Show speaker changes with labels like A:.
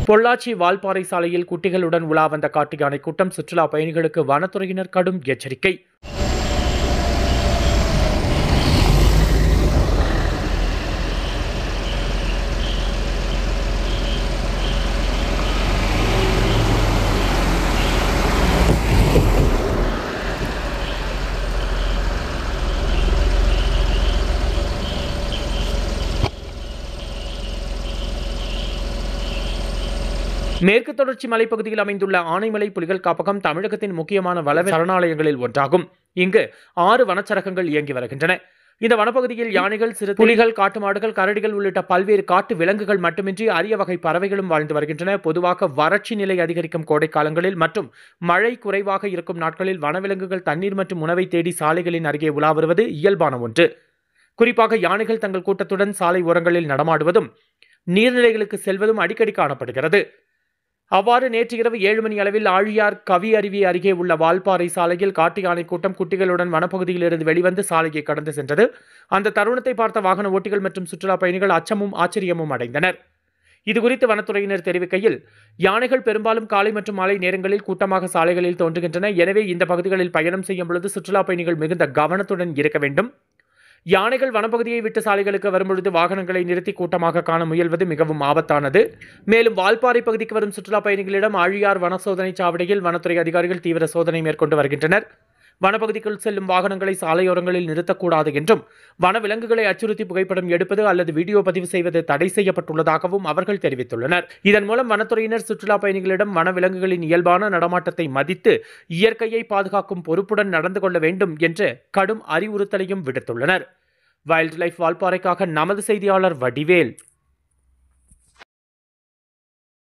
A: பொள்ளாச்சி வால்பாறை சாலையில் குட்டிகளுடன் உலா வந்த காட்டு யானை கூட்டம், சுற்றுலா பயணிகளுக்கு வனத்துறையினர் கடும் எச்சரிக்கை. மேற்கு தொடர்ச்சி மலைப்பகுதியில் அமைந்துள்ள ஆனைமலை புலிகள் காப்பகம் தமிழகத்தின் முக்கியமான வனவிலங்கு சரணாலயங்களில் ஒன்றாகும். இங்கு 6 வனச்சரகங்கள் இயங்கி வருகின்றன. இந்த வனப்பகுதியில் யானைகள், சிறுத்தை, புலிகள், காட்டு மாடுகள், கரடிகள் உள்ளிட்ட பல்வேறு காட்டு விலங்குகள் மட்டுமின்றி அரிய வகை பறவைகளும் வாழ்ந்து வருகின்றன. பொதுவாக வறட்சி நிலை அதிகரிக்கும் கோடை காலங்களில் மற்றும் மழை குறைவாக இருக்கும் நாட்களில் வனவிலங்குகள் தண்ணீர் மற்றும் உணவை தேடி சாலைகளின் அருகே உலா வருவது இயல்பான ஒன்று. குறிப்பாக யானைகள் தங்கள் கூட்டத்துடன் சாலை ஓரங்களில் நடமாடுவதும் நீர்நிலைகளுக்கு செல்வதும் அடிக்கடி காணப்படுகிறது. அவ்வாறு நேற்று இரவு 7 மணி அளவில் ஆழியார் கவி அருவி அருகே உள்ள வால்பாறை சாலையில் காட்டு யானை கூட்டம் குட்டிகளுடன் வனப்பகுதியில் இருந்து வெளிவந்து சாலையை கடந்து சென்றது. அந்த தருணத்தை பார்த்த வாகன ஓட்டிகள் மற்றும் சுற்றுலா பயணிகள் அச்சமும் ஆச்சரியமும் அடைந்தனர். இதுகுறித்து வனத்துறையினர் தெரிவிக்கையில், யானைகள் பெரும்பாலும் காலை மற்றும் மாலை நேரங்களில் கூட்டமாக சாலைகளில் தோன்றுகின்றன. எனவே இந்த பகுதிகளில் பயணம் செய்யும் பொழுது சுற்றுலா பயணிகள் மிகுந்த கவனத்துடன் இருக்க வேண்டும். யானைகள் வனப்பகுதியை விட்டு சாலைகளுக்கு வரும்பொழுது வாகனங்களை நிறுத்தி கூட்டமாக காண முயல்வது மிகவும் ஆபத்தானது. மேலும் வால்பாறை பகுதிக்கு வரும் சுற்றுலா பயணிகளிடம் ஆழியார் வன சோதனை சாவடியில் வனத்துறை அதிகாரிகள் தீவிர சோதனை மேற்கொண்டு வருகின்றனர். வனப்பகுதிக்குள் செல்லும் வாகனங்களை சாலையோரங்களில் நிறுத்தக்கூடாது என்றும், வனவிலங்குகளை அச்சுறுத்தி புகைப்படம் எடுப்பது அல்லது வீடியோ பதிவு செய்வது தடை செய்யப்பட்டுள்ளதாகவும் அவர்கள் தெரிவித்துள்ளனர். இதன் மூலம் வனத்துறையினர் சுற்றுலா பயணிகளிடம் வனவிலங்குகளின் இயல்பான நடமாட்டத்தை மதித்து இயற்கையை பாதுகாக்கும் பொறுப்புடன் நடந்து கொள்ள வேண்டும் என்று கடும் அறிவுறுத்தலையும் விடுத்துள்ளனர். வைல்ட் லைஃப் வால்பாறைக்காக நமது செய்தியாளர் வடிவேல்.